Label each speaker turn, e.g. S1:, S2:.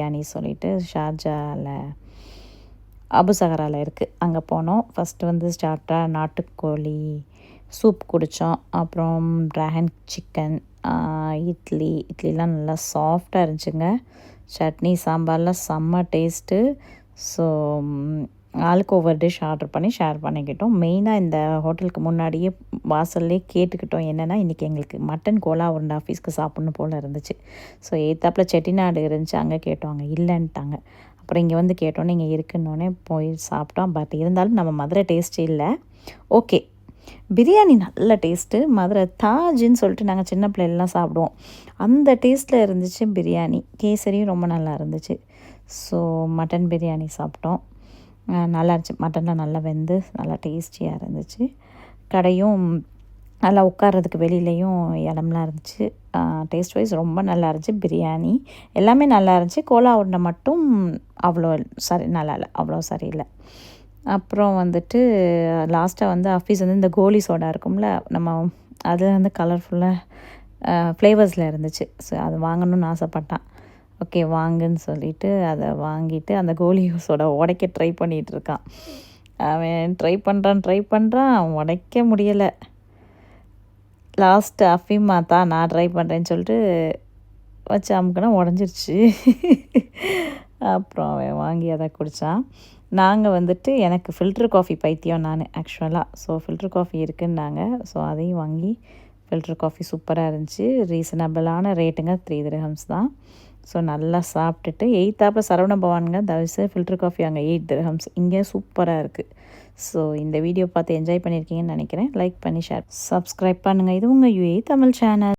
S1: பிரியாணி சொல்லிட்டு ஷார்ஜாவில் அபுசகராவில் இருக்குது. அங்கே போனோம். ஃபஸ்ட்டு வந்து ஸ்டார்ட்டாக நாட்டுக்கோழி சூப் குடித்தோம். அப்புறம் ட்ராகன் சிக்கன், இட்லிலாம் நல்லா சாஃப்டாக இருந்துச்சுங்க. சட்னி சாம்பார்லாம் செம்ம டேஸ்ட்டு. ஸோ ஆளுக்கு ஒவ்வொரு டிஷ் ஆர்டர் பண்ணி ஷேர் பண்ணிக்கிட்டோம். மெயினாக இந்த ஹோட்டலுக்கு முன்னாடியே வாசல்லே கேட்டுக்கிட்டோம். என்னென்னா இன்றைக்கி எங்களுக்கு மட்டன் கோலா உருண்டை ஆஃபீஸ்க்கு சாப்பிட்ணும் போல் இருந்துச்சு. ஸோ எய்த்தாப்பில் செட்டிநாடு இருந்துச்சு, அங்கே கேட்டோம். அங்கே இல்லைன்ட்டாங்க. அப்புறம் இங்கே வந்து கேட்டோன்னே இங்கே இருக்குன்னொன்னே போய் சாப்பிட்டோம். பட் இருந்தாலும் நம்ம மதுரை டேஸ்ட் இல்லை. ஓகே, பிரியாணி நல்ல டேஸ்ட்டு. மதுரை தாஜின்னு சொல்லிட்டு நாங்கள் சின்ன பிள்ளைலாம் சாப்பிடுவோம். அந்த டேஸ்ட்டில் இருந்துச்சு பிரியாணி. கேசரியும் ரொம்ப நல்லா இருந்துச்சு. ஸோ மட்டன் பிரியாணி சாப்பிட்டோம். நல்லா இருந்துச்சு. மட்டன்லாம் நல்லா வெந்து நல்லா டேஸ்டியாக இருந்துச்சு. கடையும் நல்லா உட்கார்றதுக்கு வெளியிலையும் இடம்லாம் இருந்துச்சு. டேஸ்ட் வைஸ் ரொம்ப நல்லா இருந்துச்சு. பிரியாணி எல்லாமே நல்லா இருந்துச்சு. கோலா உருண்டை மட்டும் அவ்வளோ நல்லா இல்லை, அவ்வளோ சரியில்லை. அப்புறம் வந்துட்டு லாஸ்ட்டாக வந்து ஆஃபீஸ் வந்து இந்த கோலி சோடா இருக்கும்ல, நம்ம அது வந்து கலர்ஃபுல்லாக ஃப்ளேவர்ஸில் இருந்துச்சு. ஸோ அது வாங்கணும்னு ஆசைப்பட்டான். ஓகே வாங்குன்னு சொல்லிவிட்டு அதை வாங்கிட்டு அந்த கோலி சோடா உடைக்க ட்ரை பண்ணிகிட்ருக்கான். அவன் ட்ரை பண்ணுறான், உடைக்க முடியலை. லாஸ்ட்டு அஃபீமா தான் நான் ட்ரை பண்ணுறேன்னு சொல்லிட்டு வச்சு அமுக்குனா உடஞ்சிருச்சு. அப்புறம் அவன் வாங்கி அதை குடித்தான். நாங்கள் வந்துட்டு எனக்கு ஃபில்ட்ரு காஃபி பைத்தியம் நான் ஆக்சுவலாக. ஸோ ஃபில்ட்ரு காஃபி இருக்குன்னாங்க. ஸோ அதையும் வாங்கி ஃபில்ட்ரு காஃபி சூப்பராக இருந்துச்சு. ரீசனபிளான ரேட்டுங்க, 3 dirhams தான். ஸோ நல்லா சாப்பிட்டுட்டு எய்த்தாப்பில் சரவண பவானுங்க தவிசு ஃபில்ட்ரு காஃபி அங்கே 8 dirhams. இங்கே சூப்பராக இருக்குது. ஸோ இந்த வீடியோ பார்த்து என்ஜாய் பண்ணியிருக்கீங்கன்னு நினைக்கிறேன். லைக் பண்ணி ஷேர் சப்ஸ்கிரைப் பண்ணுங்கள். இது உங்கள் UAE தமிழ் சேனல்.